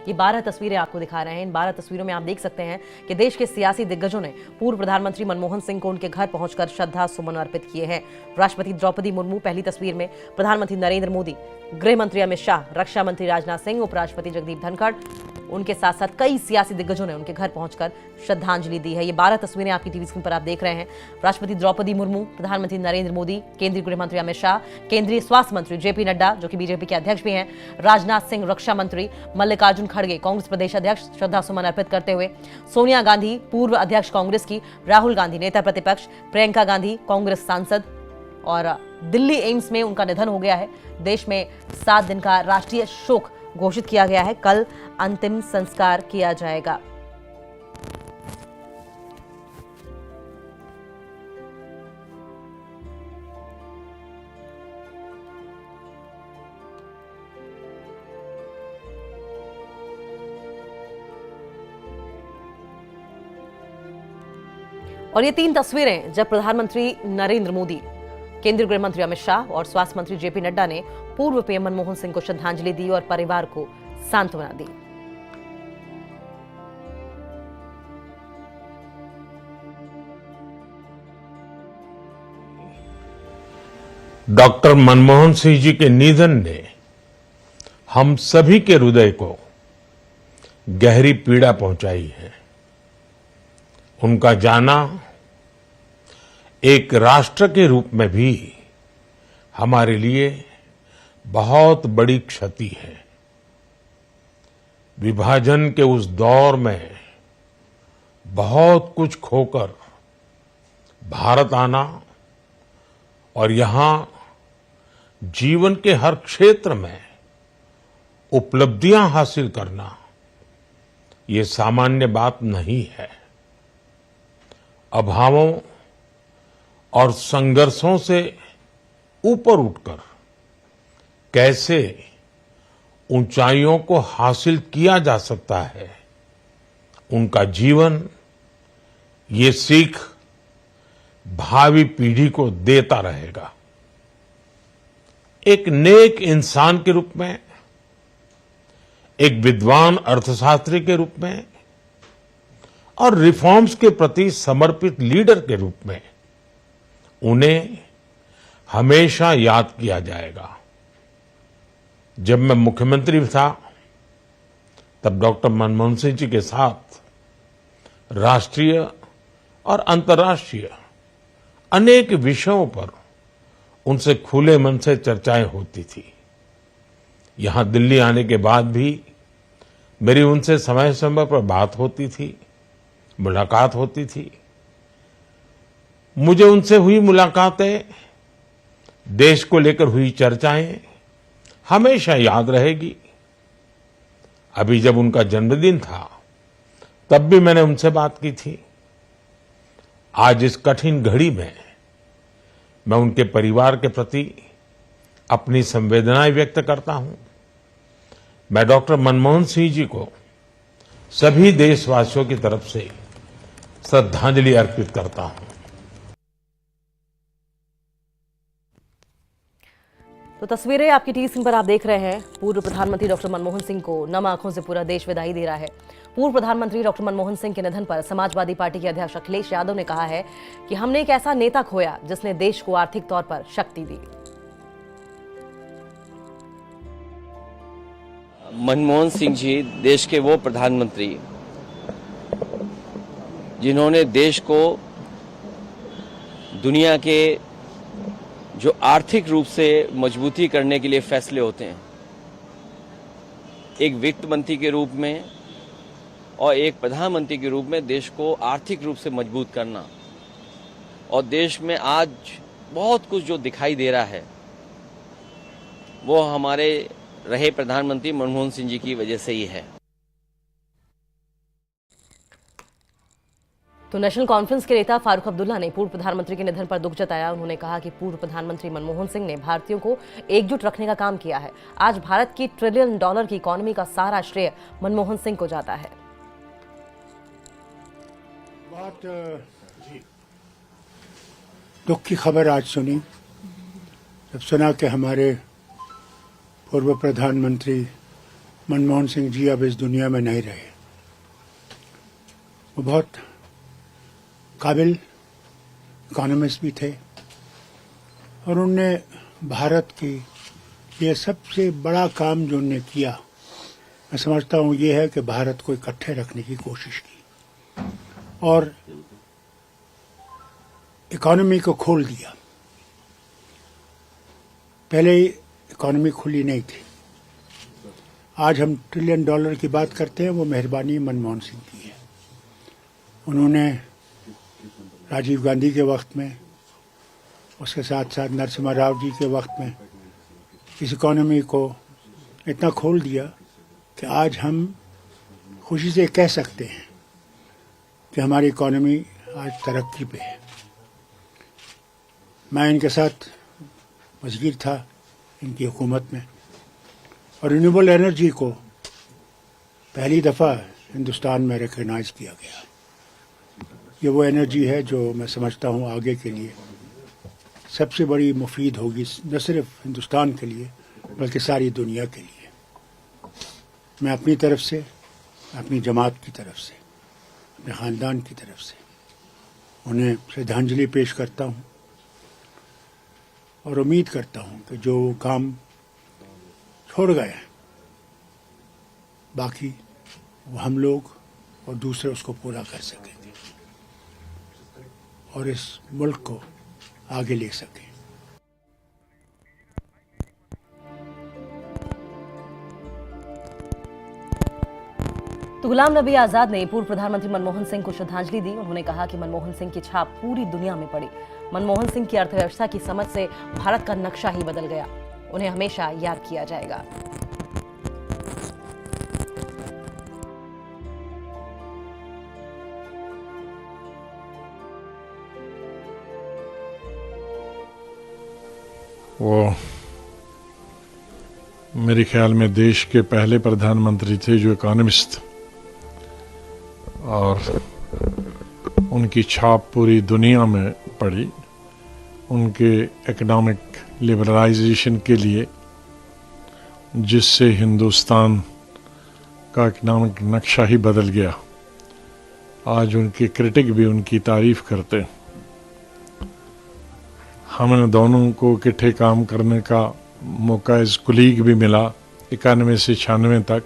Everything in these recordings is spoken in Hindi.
ये 12 तस्वीरें आपको दिखा रहे हैं। इन 12 तस्वीरों में आप देख सकते हैं कि देश के सियासी दिग्गजों ने पूर्व प्रधानमंत्री मनमोहन सिंह को उनके घर पहुंचकर श्रद्धा सुमन अर्पित किए हैं। राष्ट्रपति द्रौपदी मुर्मू पहली तस्वीर में, प्रधानमंत्री नरेंद्र मोदी, गृह मंत्री अमित शाह, रक्षा मंत्री राजनाथ सिंह, उपराष्ट्रपति जगदीप धनखड़, उनके साथ साथ कई सियासी दिग्गजों ने उनके घर पहुंचकर श्रद्धांजलि दी है। ये 12 तस्वीरें आपकी टीवी स्क्रीन पर आप देख रहे हैं। राष्ट्रपति द्रौपदी मुर्मू, प्रधानमंत्री नरेंद्र मोदी, केंद्रीय गृह मंत्री अमित शाह, केंद्रीय स्वास्थ्य मंत्री जेपी नड्डा जो कि बीजेपी के अध्यक्ष भी हैं, राजनाथ सिंह, रक्षा मंत्री मल्लिकार्जुन खड़गे, कांग्रेस प्रदेश अध्यक्ष, श्रद्धा सुमन अर्पित करते हुए सोनिया गांधी, पूर्व अध्यक्ष कांग्रेस की, राहुल गांधी, नेता प्रतिपक्ष, प्रियंका गांधी, कांग्रेस सांसद, और दिल्ली एम्स में उनका निधन हो गया है। देश में 7 दिन का राष्ट्रीय शोक घोषित किया गया है। कल अंतिम संस्कार किया जाएगा। और ये 3 तस्वीरें जब प्रधानमंत्री नरेंद्र मोदी, केंद्रीय गृह मंत्री अमित शाह और स्वास्थ्य मंत्री जेपी नड्डा ने पूर्व पीएम मनमोहन सिंह को श्रद्धांजलि दी और परिवार को सांत्वना दी। डॉक्टर मनमोहन सिंह जी के निधन ने हम सभी के हृदय को गहरी पीड़ा पहुंचाई है। उनका जाना एक राष्ट्र के रूप में भी हमारे लिए बहुत बड़ी क्षति है। विभाजन के उस दौर में बहुत कुछ खोकर भारत आना और यहां जीवन के हर क्षेत्र में उपलब्धियां हासिल करना, ये सामान्य बात नहीं है। अभावों और संघर्षों से ऊपर उठकर कैसे ऊंचाइयों को हासिल किया जा सकता है, उनका जीवन ये सीख भावी पीढ़ी को देता रहेगा। एक नेक इंसान के रूप में, एक विद्वान अर्थशास्त्री के रूप में और रिफॉर्म्स के प्रति समर्पित लीडर के रूप में उन्हें हमेशा याद किया जाएगा। जब मैं मुख्यमंत्री था तब डॉक्टर मनमोहन सिंह जी के साथ राष्ट्रीय और अंतर्राष्ट्रीय अनेक विषयों पर उनसे खुले मन से चर्चाएं होती थी। यहां दिल्ली आने के बाद भी मेरी उनसे समय समय पर बात होती थी, मुलाकात होती थी। मुझे उनसे हुई मुलाकातें, देश को लेकर हुई चर्चाएं हमेशा याद रहेगी। अभी जब उनका जन्मदिन था तब भी मैंने उनसे बात की थी। आज इस कठिन घड़ी में मैं उनके परिवार के प्रति अपनी संवेदनाएं व्यक्त करता हूं। मैं डॉक्टर मनमोहन सिंह जी को सभी देशवासियों की तरफ से श्रद्धांजलि अर्पित करता हूं। तो तस्वीरें आपकी टीवी स्क्रीन पर आप देख रहे हैं। पूर्व प्रधानमंत्री डॉक्टर मनमोहन सिंह को नम आंखों से पूरा देश विदाई दे रहा है। पूर्व प्रधानमंत्री डॉक्टर मनमोहन सिंह के निधन पर समाजवादी पार्टी के अध्यक्ष अखिलेश यादव ने कहा है कि हमने एक ऐसा नेता खोया जिसने देश को आर्थिक तौर पर शक्ति दी। मनमोहन सिंह जी देश के वो प्रधानमंत्री जिन्होंने देश को दुनिया के जो आर्थिक रूप से मजबूती करने के लिए फैसले होते हैं, एक वित्त मंत्री के रूप में और एक प्रधानमंत्री के रूप में देश को आर्थिक रूप से मजबूत करना, और देश में आज बहुत कुछ जो दिखाई दे रहा है वो हमारे रहे प्रधानमंत्री मनमोहन सिंह जी की वजह से ही है। तो नेशनल कॉन्फ्रेंस के नेता फारूक अब्दुल्ला ने पूर्व प्रधानमंत्री के निधन पर दुख जताया। उन्होंने कहा कि पूर्व प्रधानमंत्री मनमोहन सिंह ने भारतीयों को एकजुट रखने का काम किया है। आज भारत की $1 ट्रिलियन की इकोनॉमी का सारा श्रेय मनमोहन सिंह को जाता है। बहुत दुख की खबर आज सुनी, जब सुना कि हमारे पूर्व प्रधानमंत्री मनमोहन सिंह जी अब इस दुनिया में नहीं रहे। वो बहुत काबिल इकोनॉमिस्ट भी थे और उनने भारत की ये सबसे बड़ा काम जो उनने किया, मैं समझता हूँ ये है कि भारत को इकट्ठे रखने की कोशिश की और इकोनॉमी को खोल दिया। पहले इकोनॉमी खुली नहीं थी। आज हम $1 ट्रिलियन की बात करते हैं, वो मेहरबानी मनमोहन सिंह की है। उन्होंने राजीव गांधी के वक्त में, उसके साथ साथ नरसिम्हा राव जी के वक्त में इस इकोनॉमी को इतना खोल दिया कि आज हम खुशी से कह सकते हैं कि हमारी इकोनॉमी आज तरक्की पे है। मैं इनके साथ वज़ीर था इनकी हुकूमत में और रिन्यूएबल एनर्जी को पहली दफ़ा हिंदुस्तान में रिकग्नाइज किया गया। ये वो एनर्जी है जो मैं समझता हूँ आगे के लिए सबसे बड़ी मुफीद होगी, न सिर्फ हिंदुस्तान के लिए बल्कि सारी दुनिया के लिए। मैं अपनी तरफ से, अपनी जमात की तरफ से, अपने ख़ानदान की तरफ से उन्हें श्रद्धांजलि पेश करता हूँ और उम्मीद करता हूँ कि जो काम छोड़ गए हैं बाकी वो हम लोग और दूसरे उसको पूरा कर सकेंगे और इस मुल्क को आगे ले सकें। तो गुलाम नबी आजाद ने पूर्व प्रधानमंत्री मनमोहन सिंह को श्रद्धांजलि दी। उन्होंने कहा कि मनमोहन सिंह की छाप पूरी दुनिया में पड़ी। मनमोहन सिंह की अर्थव्यवस्था की समझ से भारत का नक्शा ही बदल गया। उन्हें हमेशा याद किया जाएगा। वो मेरे ख्याल में देश के पहले प्रधानमंत्री थे जो इकोनॉमिस्ट, और उनकी छाप पूरी दुनिया में पड़ी। उनके इकोनॉमिक लिबरलाइजेशन के लिए, जिससे हिंदुस्तान का इकोनॉमिक नक्शा ही बदल गया। आज उनके क्रिटिक भी उनकी तारीफ करते। हमें दोनों को इकट्ठे काम करने का मौका एज कुलीग भी मिला 91 से 96 तक।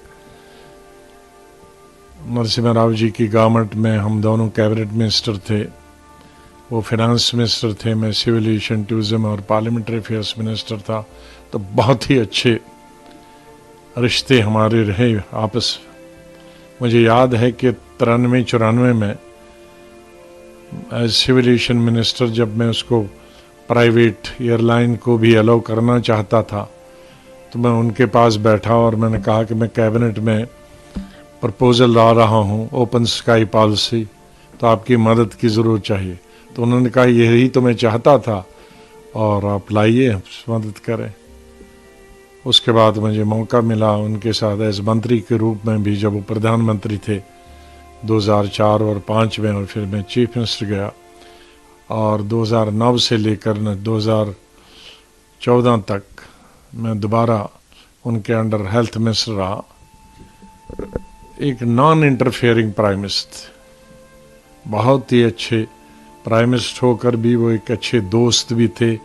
नरसिम्हा राव जी की गवर्नमेंट में हम दोनों कैबिनेट मिनिस्टर थे। वो फाइनेंस मिनिस्टर थे, मैं सिविल एविएशन, टूरिज्म और पार्लियामेंट्री अफेयर्स मिनिस्टर था। तो बहुत ही अच्छे रिश्ते हमारे रहे आपस। मुझे याद है कि 93-94 में एज सिविल एविएशन मिनिस्टर जब मैं उसको प्राइवेट एयरलाइन को भी अलाउ करना चाहता था तो मैं उनके पास बैठा और मैंने कहा कि मैं कैबिनेट में प्रपोजल ला रहा हूँ ओपन स्काई पॉलिसी, तो आपकी मदद की ज़रूरत चाहिए। तो उन्होंने कहा यही तो मैं चाहता था और आप लाइए, मदद करें। उसके बाद मुझे मौका मिला उनके साथ एज मंत्री के रूप में भी, जब वो प्रधानमंत्री थे 2004 और 2005 में, और फिर मैं चीफ मिनिस्टर गया। और 2009 से लेकर 2014 तक मैं दोबारा उनके अंडर हेल्थ मिनिस्टर रहा। एक नॉन इंटरफेयरिंग प्राइम मिनिस्टर, बहुत ही अच्छे प्राइम मिनिस्टर होकर भी वो एक अच्छे दोस्त भी थे।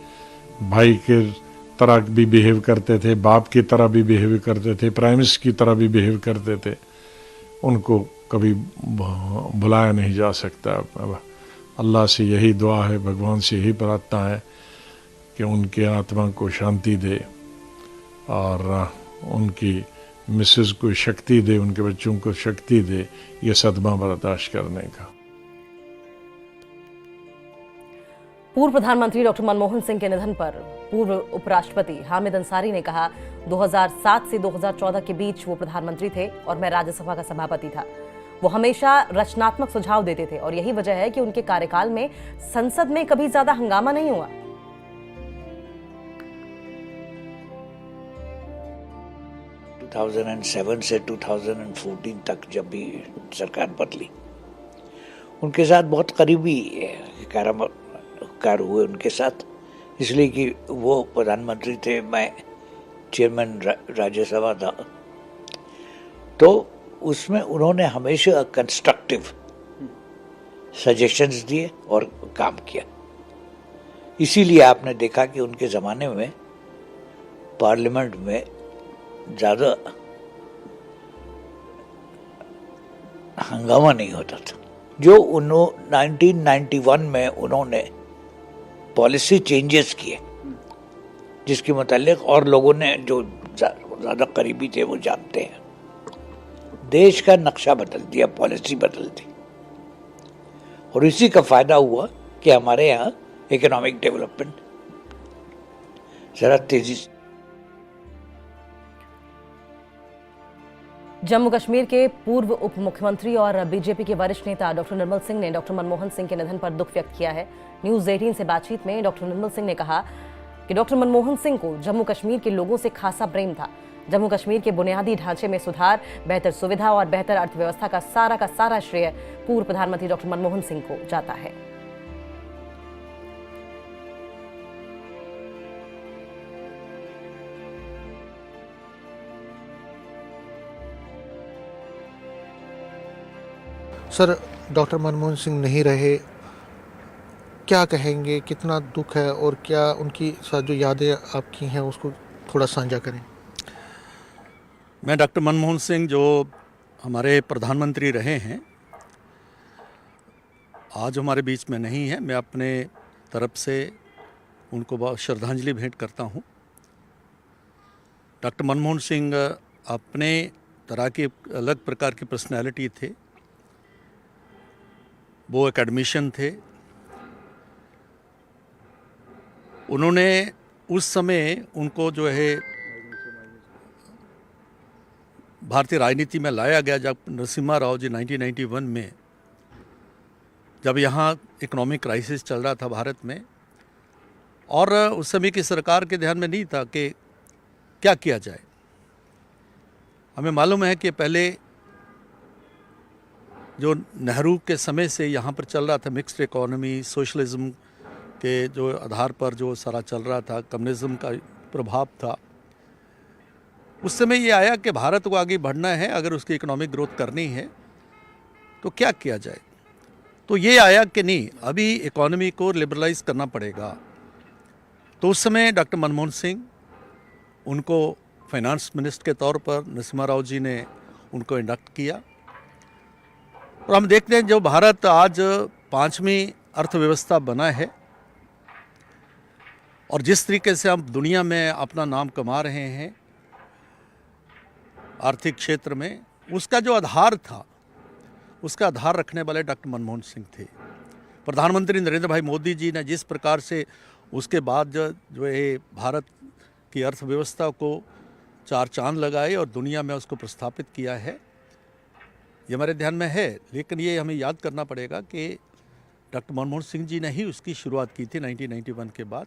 भाई के तरह भी बिहेव करते थे, बाप की तरह भी बिहेव करते थे, प्राइम मिनिस्टर की तरह भी बिहेव करते थे। उनको कभी भुलाया नहीं जा सकता। अल्लाह से यही दुआ है, भगवान से यही प्रार्थना है कि उनकी आत्मा को शांति दे और उनकी मिसेस को शक्ति दे, उनके बच्चों को शक्ति दे ये सदमा बर्दाश्त करने का। पूर्व प्रधानमंत्री डॉक्टर मनमोहन सिंह के निधन पर पूर्व उपराष्ट्रपति हामिद अंसारी ने कहा, 2007 से 2014 के बीच वो प्रधानमंत्री थे और मैं राज्यसभा का सभापति था। वो हमेशा रचनात्मक सुझाव देते थे और यही वजह है कि उनके कार्यकाल में संसद में कभी ज्यादा हंगामा नहीं हुआ। 2007 से 2014 तक जब भी सरकार बदली, उनके साथ बहुत करीबी कार हुए उनके साथ, इसलिए कि वो प्रधानमंत्री थे, मैं चेयरमैन राज्यसभा था। तो उसमें उन्होंने हमेशा कंस्ट्रक्टिव सजेशंस दिए और काम किया। इसीलिए आपने देखा कि उनके ज़माने में पार्लियामेंट में ज़्यादा हंगामा नहीं होता था। जो 1991 में उन्होंने पॉलिसी चेंजेस किए, जिसके मुतालिक और लोगों ने जो ज़्यादा करीबी थे वो जानते हैं, देश का नक्शा बदल दिया, पॉलिसी बदल दी, और इसी का फायदा हुआ कि हमारे यहाँ इकोनॉमिक डेवलपमेंट जरा तेजी से। जम्मू कश्मीर के पूर्व उप मुख्यमंत्री और बीजेपी के वरिष्ठ नेता डॉक्टर निर्मल सिंह ने डॉक्टर मनमोहन सिंह के निधन पर दुख व्यक्त किया है। न्यूज 18 से बातचीत में डॉक्टर निर्मल सिंह ने कहा कि डॉक्टर मनमोहन सिंह को जम्मू कश्मीर के लोगों से खासा प्रेम था। जम्मू कश्मीर के बुनियादी ढांचे में सुधार, बेहतर सुविधा और बेहतर अर्थव्यवस्था का सारा श्रेय पूर्व प्रधानमंत्री डॉक्टर मनमोहन सिंह को जाता है। सर, डॉक्टर मनमोहन सिंह नहीं रहे, क्या कहेंगे, कितना दुख है और क्या उनकी साथ जो यादें आपकी हैं उसको थोड़ा साझा करें। मैं डॉक्टर मनमोहन सिंह जो हमारे प्रधानमंत्री रहे हैं, आज हमारे बीच में नहीं है। मैं अपने तरफ से उनको बहुत श्रद्धांजलि भेंट करता हूं। डॉक्टर मनमोहन सिंह अपने तरह के अलग प्रकार की पर्सनैलिटी थे। वो एकेडमिशियन थे। उन्होंने उस समय उनको जो है भारतीय राजनीति में लाया गया, जब नरसिम्हा राव जी 1991 में, जब यहाँ इकोनॉमिक क्राइसिस चल रहा था भारत में, और उस समय की सरकार के ध्यान में नहीं था कि क्या किया जाए। हमें मालूम है कि पहले जो नेहरू के समय से यहाँ पर चल रहा था मिक्स्ड इकोनॉमी, सोशलिज्म के जो आधार पर जो सारा चल रहा था, कम्युनिज्म का प्रभाव था। उस समय ये आया कि भारत को आगे बढ़ना है, अगर उसकी इकोनॉमिक ग्रोथ करनी है तो क्या किया जाए। तो ये आया कि नहीं, अभी इकोनॉमी को लिबरलाइज करना पड़ेगा। तो उस समय डॉक्टर मनमोहन सिंह, उनको फाइनेंस मिनिस्टर के तौर पर नरसिम्हा राव जी ने उनको इंडक्ट किया। और हम देखते हैं जो भारत आज 5वीं अर्थव्यवस्था बना है और जिस तरीके से हम दुनिया में अपना नाम कमा रहे हैं आर्थिक क्षेत्र में, उसका जो आधार था, उसका आधार रखने वाले डॉक्टर मनमोहन सिंह थे। प्रधानमंत्री नरेंद्र भाई मोदी जी ने जिस प्रकार से उसके बाद जो है भारत की अर्थव्यवस्था को 4 चांद लगाए और दुनिया में उसको प्रस्थापित किया है, ये हमारे ध्यान में है। लेकिन ये हमें याद करना पड़ेगा कि डॉक्टर मनमोहन सिंह जी ने ही उसकी शुरुआत की थी 1991 के बाद।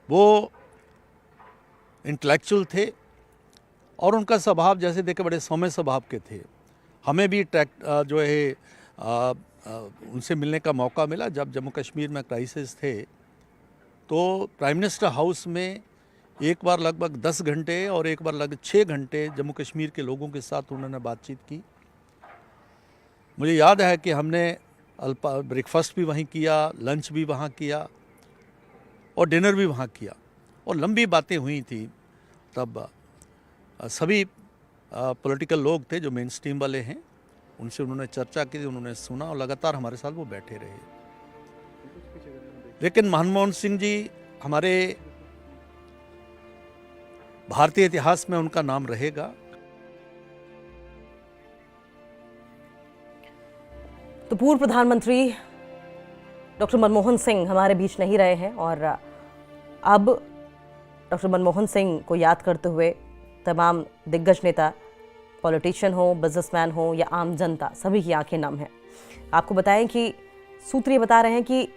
वो इंटेलेक्चुअल थे और उनका स्वभाव जैसे देखे बड़े सौम्य स्वभाव के थे। हमें भी जो है उनसे मिलने का मौका मिला जब जम्मू कश्मीर में क्राइसिस थे। तो प्राइम मिनिस्टर हाउस में एक बार लगभग 10 घंटे और एक बार लगभग 6 घंटे जम्मू कश्मीर के लोगों के साथ उन्होंने बातचीत की। मुझे याद है कि हमने ब्रेकफास्ट भी वहीं किया, लंच भी वहाँ किया और डिनर भी वहाँ किया, और लंबी बातें हुई थी। तब सभी पॉलिटिकल लोग थे जो मेन स्ट्रीम वाले हैं, उनसे उन्होंने चर्चा की, उन्होंने सुना और लगातार हमारे साथ वो बैठे रहे। लेकिन मनमोहन सिंह जी हमारे भारतीय इतिहास में उनका नाम रहेगा। तो पूर्व प्रधानमंत्री डॉक्टर मनमोहन सिंह हमारे बीच नहीं रहे हैं, और अब डॉक्टर मनमोहन सिंह को याद करते हुए तमाम दिग्गज नेता, पॉलिटिशियन हो, बिजनेसमैन हो या आम जनता, सभी की आंखें नम हैं। आपको बताएं कि सूत्र ये बता रहे हैं कि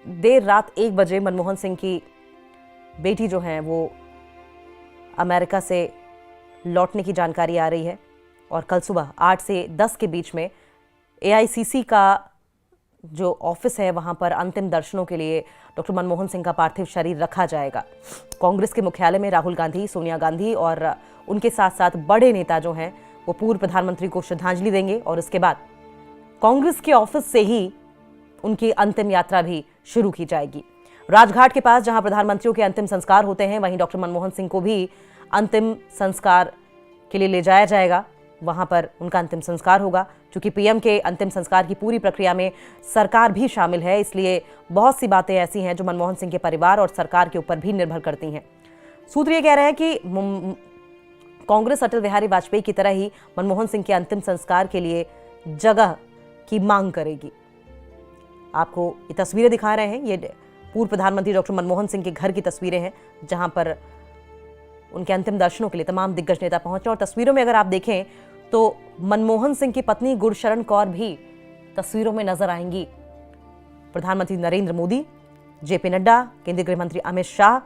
देर रात 1 बजे मनमोहन सिंह की बेटी जो है वो अमेरिका से लौटने की जानकारी आ रही है, और कल सुबह 8 से 10 के बीच में AICC का जो ऑफिस है वहां पर अंतिम दर्शनों के लिए डॉक्टर मनमोहन सिंह का पार्थिव शरीर रखा जाएगा। कांग्रेस के मुख्यालय में राहुल गांधी, सोनिया गांधी और उनके साथ साथ बड़े नेता जो हैं वो पूर्व प्रधानमंत्री को श्रद्धांजलि देंगे और उसके बाद कांग्रेस के ऑफिस से ही उनकी अंतिम यात्रा भी शुरू की जाएगी। राजघाट के पास जहां प्रधानमंत्रियों के अंतिम संस्कार होते हैं, वहीं डॉक्टर मनमोहन सिंह को भी अंतिम संस्कार के लिए ले जाया जाएगा। वहां पर उनका अंतिम संस्कार होगा। चूंकि पीएम के अंतिम संस्कार की पूरी प्रक्रिया में सरकार भी शामिल है, इसलिए बहुत सी बातें ऐसी हैं जो मनमोहन सिंह के परिवार और सरकार के ऊपर भी निर्भर करती हैं। सूत्र ये कह रहे हैं कि कांग्रेस अटल बिहारी वाजपेयी की तरह ही मनमोहन सिंह के अंतिम संस्कार के लिए जगह की मांग करेगी। आपको ये तस्वीरें दिखा रहे हैं, ये पूर्व प्रधानमंत्री डॉक्टर मनमोहन सिंह के घर की तस्वीरें हैं, जहां पर उनके अंतिम दर्शनों के लिए तमाम दिग्गज नेता पहुंचे। और तस्वीरों में अगर आप देखें तो मनमोहन सिंह की पत्नी गुरशरण कौर भी तस्वीरों में नजर आएंगी। प्रधानमंत्री नरेंद्र मोदी, जेपी नड्डा, केंद्रीय गृह मंत्री अमित शाह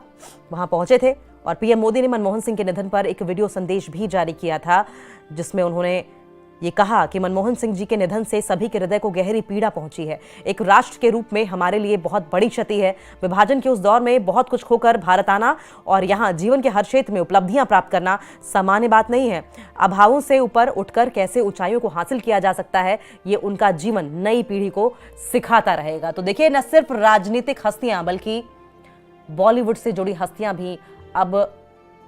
वहां पहुंचे थे और पीएम मोदी ने मनमोहन सिंह के निधन पर एक वीडियो संदेश भी जारी किया था, जिसमें उन्होंने ये कहा कि मनमोहन सिंह जी के निधन से सभी के हृदय को गहरी पीड़ा पहुंची है। एक राष्ट्र के रूप में हमारे लिए बहुत बड़ी क्षति है। विभाजन के उस दौर में बहुत कुछ खोकर भारत आना और यहाँ जीवन के हर क्षेत्र में उपलब्धियां प्राप्त करना सामान्य बात नहीं है। अभावों से ऊपर उठकर कैसे ऊंचाइयों को हासिल किया जा सकता है, ये उनका जीवन नई पीढ़ी को सिखाता रहेगा। तो देखिए, न सिर्फ राजनीतिक हस्तियां बल्कि बॉलीवुड से जुड़ी हस्तियां भी अब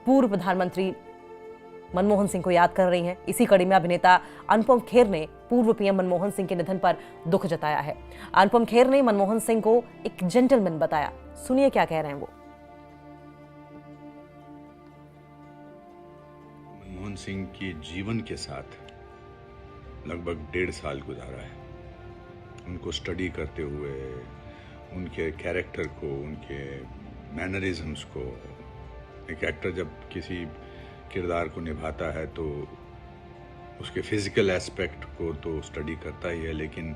पूर्व प्रधानमंत्री मनमोहन सिंह को याद कर रही हैं। इसी कड़ी में अभिनेता अनुपम खेर ने पूर्व पीएम मनमोहन सिंह के निधन पर दुख जताया है। अनुपम खेर ने मनमोहन सिंह को एक जेंटलमैन बताया। सुनिए क्या कह रहे हैं वो। मनमोहन सिंह के जीवन के साथ लगभग 1.5 साल गुजारा है। उनको स्टडी करते हुए, उनके कैरेक्टर को, उनके मैनरिज्म्स को। एक एक्टर जब किसी किरदार को निभाता है तो उसके फिजिकल एस्पेक्ट को तो स्टडी करता ही है, लेकिन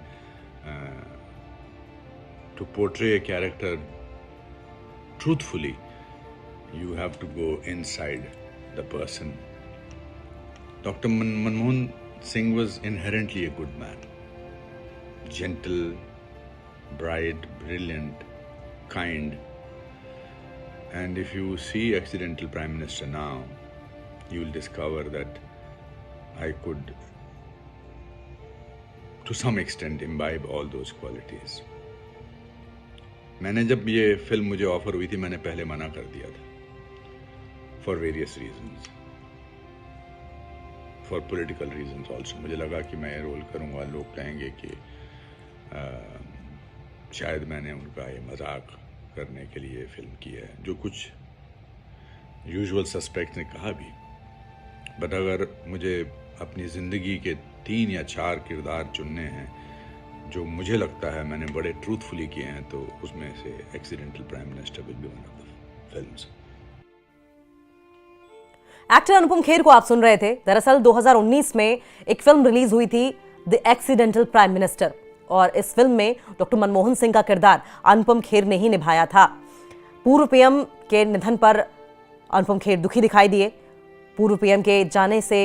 to portray a character truthfully you have to go inside the person. Doctor Manmohan Singh was inherently a good man, gentle, bright, brilliant, kind. And if you see accidental Prime Minister now, you will discover that I could, to some extent, imbibe all those qualities. मैंने जब ये फिल्म मुझे ऑफर हुई थी, मैंने पहले मना कर दिया था, for various reasons, for political reasons also. मुझे लगा कि मैं ये रोल करूँगा, लोग कहेंगे कि शायद मैंने उनका ये मजाक करने के लिए फिल्म की है, जो कुछ यूजुअल सस्पेक्ट ने कहा भी। बट अगर मुझे अपनी ज़िंदगी के 3 या 4 किरदार चुनने हैं जो मुझे लगता है मैंने बड़े ट्रूथफुली किए हैं, तो उसमें से accidental prime minister will be one of the films. Actor Anupam Kher को आप सुन रहे थे। दरअसल 2019 में एक फिल्म रिलीज हुई थी, द एक्सीडेंटल प्राइम मिनिस्टर, और इस फिल्म में डॉक्टर मनमोहन सिंह का किरदार अनुपम खेर ने ही निभाया था। पूर्व पीएम के निधन पर अनुपम खेर दुखी दिखाई दिए। पूर्व पीएम के जाने से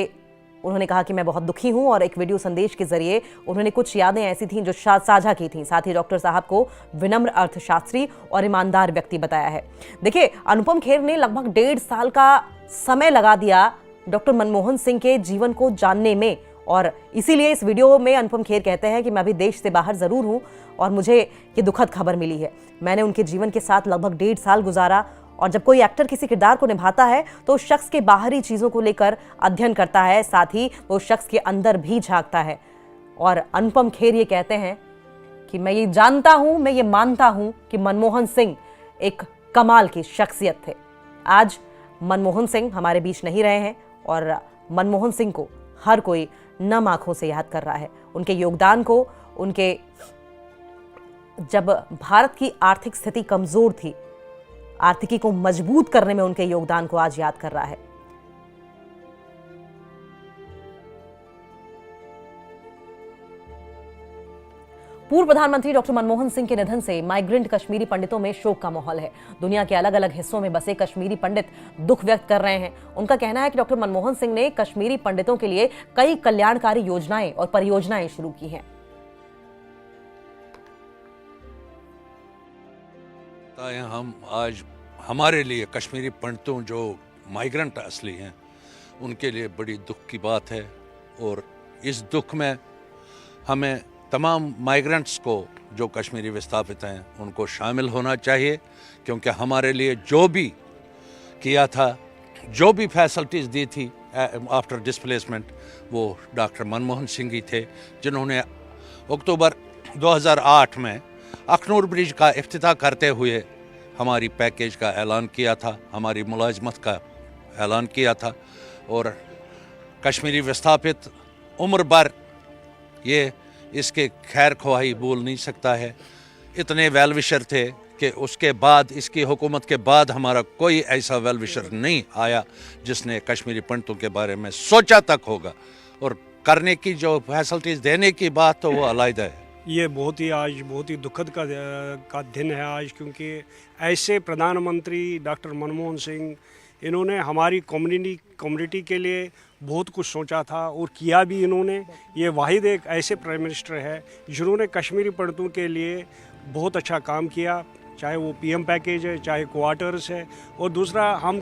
उन्होंने कहा कि मैं बहुत दुखी हूं, और एक वीडियो संदेश के जरिए उन्होंने कुछ यादें ऐसी थीं जो साझा की थीं। साथ ही डॉक्टर साहब को विनम्र, अर्थशास्त्री और ईमानदार व्यक्ति बताया है। देखिए, अनुपम खेर ने लगभग 1.5 साल का समय लगा दिया डॉक्टर मनमोहन सिंह के जीवन को जानने में, और इसीलिए इस वीडियो में अनुपम खेर कहते हैं कि मैं अभी देश से बाहर जरूर हूं और मुझे ये दुखद खबर मिली है। मैंने उनके जीवन के साथ लगभग 1.5 साल गुजारा, और जब कोई एक्टर किसी किरदार को निभाता है तो उस शख्स के बाहरी चीजों को लेकर अध्ययन करता है, साथ ही वो शख्स के अंदर भी झांकता है। और अनुपम खेर ये कहते हैं कि मैं ये जानता हूं, मैं ये मानता हूं कि मनमोहन सिंह एक कमाल की शख्सियत थे। आज मनमोहन सिंह हमारे बीच नहीं रहे हैं, और मनमोहन सिंह को हर कोई नम आंखों से याद कर रहा है। उनके योगदान को, उनके जब भारत की आर्थिक स्थिति कमजोर थी, आर्थिकी को मजबूत करने में उनके योगदान को आज याद कर रहा है। पूर्व प्रधानमंत्री डॉक्टर मनमोहन सिंह के निधन से माइग्रेंट कश्मीरी पंडितों में शोक का माहौल है। दुनिया के अलग अलग हिस्सों में बसे कश्मीरी पंडित दुख व्यक्त कर रहे हैं। उनका कहना है कि डॉक्टर मनमोहन सिंह ने कश्मीरी पंडितों के लिए कई कल्याणकारी योजनाएं और परियोजनाएं शुरू की हैं। बताएं, हम आज हमारे लिए कश्मीरी पंडितों जो माइग्रेंट असली हैं उनके लिए बड़ी दुख की बात है, और इस दुख में हमें तमाम माइग्रेंट्स को जो कश्मीरी विस्थापित हैं उनको शामिल होना चाहिए, क्योंकि हमारे लिए जो भी किया था, जो भी फैसिलिटीज़ दी थी आफ्टर डिस्प्लेसमेंट, वो डॉक्टर मनमोहन सिंह ही थे, जिन्होंने अक्टूबर 2008 में अखनूर ब्रिज का इफ्तिताह करते हुए हमारी पैकेज का ऐलान किया था, हमारी मुलाजमत का ऐलान किया था। और कश्मीरी विस्थापित उम्र भर ये इसके खैर ख्वाही भूल नहीं सकता है। इतने वेल विशर थे कि उसके बाद, इसकी हुकूमत के बाद हमारा कोई ऐसा वेल विशर नहीं आया जिसने कश्मीरी पंडितों के बारे में सोचा तक होगा। और करने की जो फैसिलिटीज़ देने की बात तो वो अलग है। ये बहुत ही दुखद का दिन है आज, क्योंकि ऐसे प्रधानमंत्री डॉक्टर मनमोहन सिंह, इन्होंने हमारी कम्युनिटी के लिए बहुत कुछ सोचा था और किया भी इन्होंने। ये वाहिद एक ऐसे प्राइम मिनिस्टर है जिन्होंने कश्मीरी पंडितों के लिए बहुत अच्छा काम किया, चाहे वो पीएम पैकेज है, चाहे क्वार्टर्स है, और दूसरा हम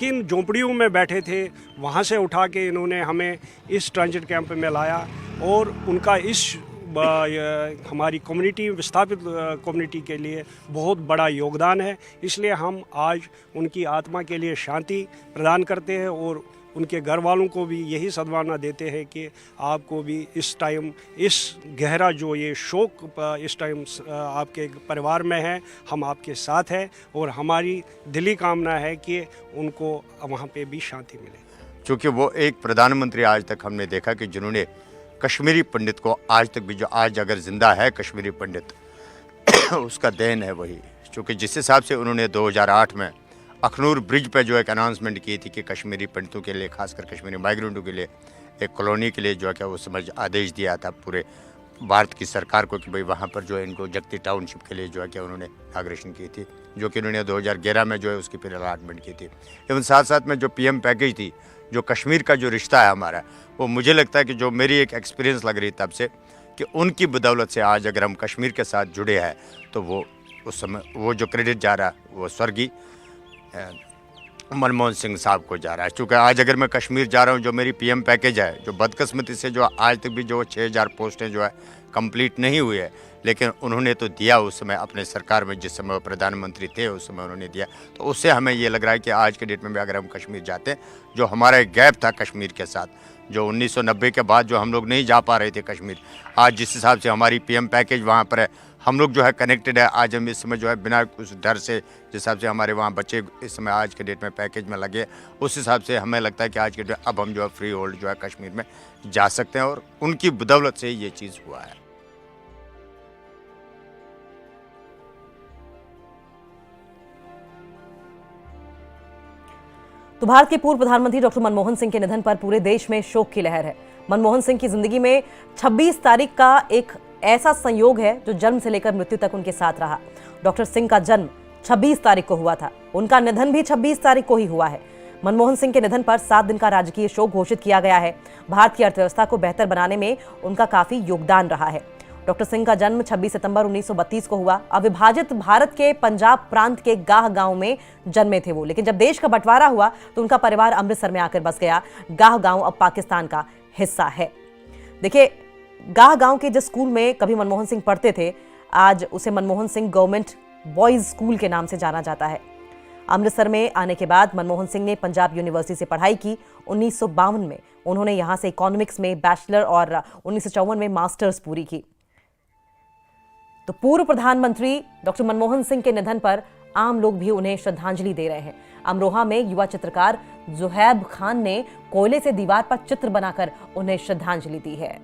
किन झोंपड़ियों में बैठे थे वहाँ से उठा के इन्होंने हमें इस ट्रांजिट कैंप में लाया, और उनका इस हमारी कम्युनिटी, विस्थापित कम्युनिटी के लिए बहुत बड़ा योगदान है। इसलिए हम आज उनकी आत्मा के लिए शांति प्रदान करते हैं और उनके घर वालों को भी यही सद्भावना देते हैं कि आपको भी इस टाइम, इस गहरा जो ये शोक इस टाइम आपके परिवार में है, हम आपके साथ हैं, और हमारी दिली कामना है कि उनको वहाँ पे भी शांति मिले। क्योंकि वो एक प्रधानमंत्री आज तक हमने देखा कि जिन्होंने कश्मीरी पंडित को आज तक भी, जो आज अगर जिंदा है कश्मीरी पंडित उसका देन है वही। क्योंकि जिस हिसाब से उन्होंने 2008 में अखनूर ब्रिज पे जो एक अनाउंसमेंट की थी कि कश्मीरी पंडितों के लिए, खासकर कश्मीरी माइग्रेंटों के लिए एक कॉलोनी के लिए जो है क्या वो समझ आदेश दिया था पूरे भारत की सरकार को कि भाई वहाँ पर जो है इनको जगती टाउनशिप के लिए जो है क्या उन्होंने आग्रेशन की थी, जो कि उन्होंने 2011 में जो है उसकी फिर अलॉटमेंट की थी। एवं साथ साथ में जो पीएम पैकेज थी, जो कश्मीर का जो रिश्ता है हमारा, वो मुझे लगता है कि जो मेरी एक एक्सपीरियंस लग रही तब से कि उनकी बदौलत से आज अगर हम कश्मीर के साथ जुड़े हैं तो वो उस समय वो जो क्रेडिट जा रहा है वो स्वर्गीय मनमोहन सिंह साहब को जा रहा है। चूँकि आज अगर मैं कश्मीर जा रहा हूँ, जो मेरी पीएम पैकेज है, जो बदकिस्मती से जो आज तक भी जो 6000 पोस्टें जो है कंप्लीट नहीं हुई है, लेकिन उन्होंने तो दिया उस समय अपने सरकार में, जिस समय वो प्रधानमंत्री थे उस समय उन्होंने दिया। तो उससे हमें ये लग रहा है कि आज के डेट में भी अगर हम कश्मीर जाते हैं, जो हमारा एक गैप था कश्मीर के साथ, जो 1990 के बाद जो हम लोग नहीं जा पा रहे थे कश्मीर, आज जिस हिसाब से हमारी पीएम पैकेज वहाँ पर है, हम लोग जो है कनेक्टेड है। आज हम इस समय जो है बिना उस डर से, जिस हिसाब से हमारे वहाँ बच्चे इस समय आज के डेट में पैकेज में लगे, उस हिसाब से हमें लगता है कि आज के डेट अब हम जो है फ्री होल्ड जो है कश्मीर में जा सकते हैं, और उनकी बदौलत से ये चीज़ हुआ है। तो भारत के पूर्व प्रधानमंत्री डॉक्टर मनमोहन सिंह के निधन पर पूरे देश में शोक की लहर है। मनमोहन सिंह की जिंदगी में 26 तारीख का एक ऐसा संयोग है जो जन्म से लेकर मृत्यु तक उनके साथ रहा। डॉक्टर सिंह का जन्म 26 तारीख को हुआ था, उनका निधन भी 26 तारीख को ही हुआ है। मनमोहन सिंह के निधन पर 7 दिन का राजकीय शोक घोषित किया गया है। भारत की अर्थव्यवस्था को बेहतर बनाने में उनका काफी योगदान रहा है। डॉक्टर सिंह का जन्म 26 सितंबर 1932 को हुआ। अविभाजित भारत के पंजाब प्रांत के गाह गांव में जन्मे थे वो, लेकिन जब देश का बंटवारा हुआ तो उनका परिवार अमृतसर में आकर बस गया। गाह गांव अब पाकिस्तान का हिस्सा है। देखिए, गाह गांव के जिस स्कूल में कभी मनमोहन सिंह पढ़ते थे, आज उसे Manmohan Singh government boys school के नाम से जाना जाता है। अमृतसर में आने के बाद मनमोहन सिंह ने पंजाब यूनिवर्सिटी से पढ़ाई की। 1952 में उन्होंने यहां से इकोनॉमिक्स में बैचलर और 1954 में मास्टर्स पूरी की। तो पूर्व प्रधानमंत्री डॉक्टर मनमोहन सिंह के निधन पर आम लोग भी उन्हें श्रद्धांजलि दे रहे हैं। अमरोहा में युवा चित्रकार जुहैब खान ने कोयले से दीवार पर चित्र बनाकर उन्हें श्रद्धांजलि दी है।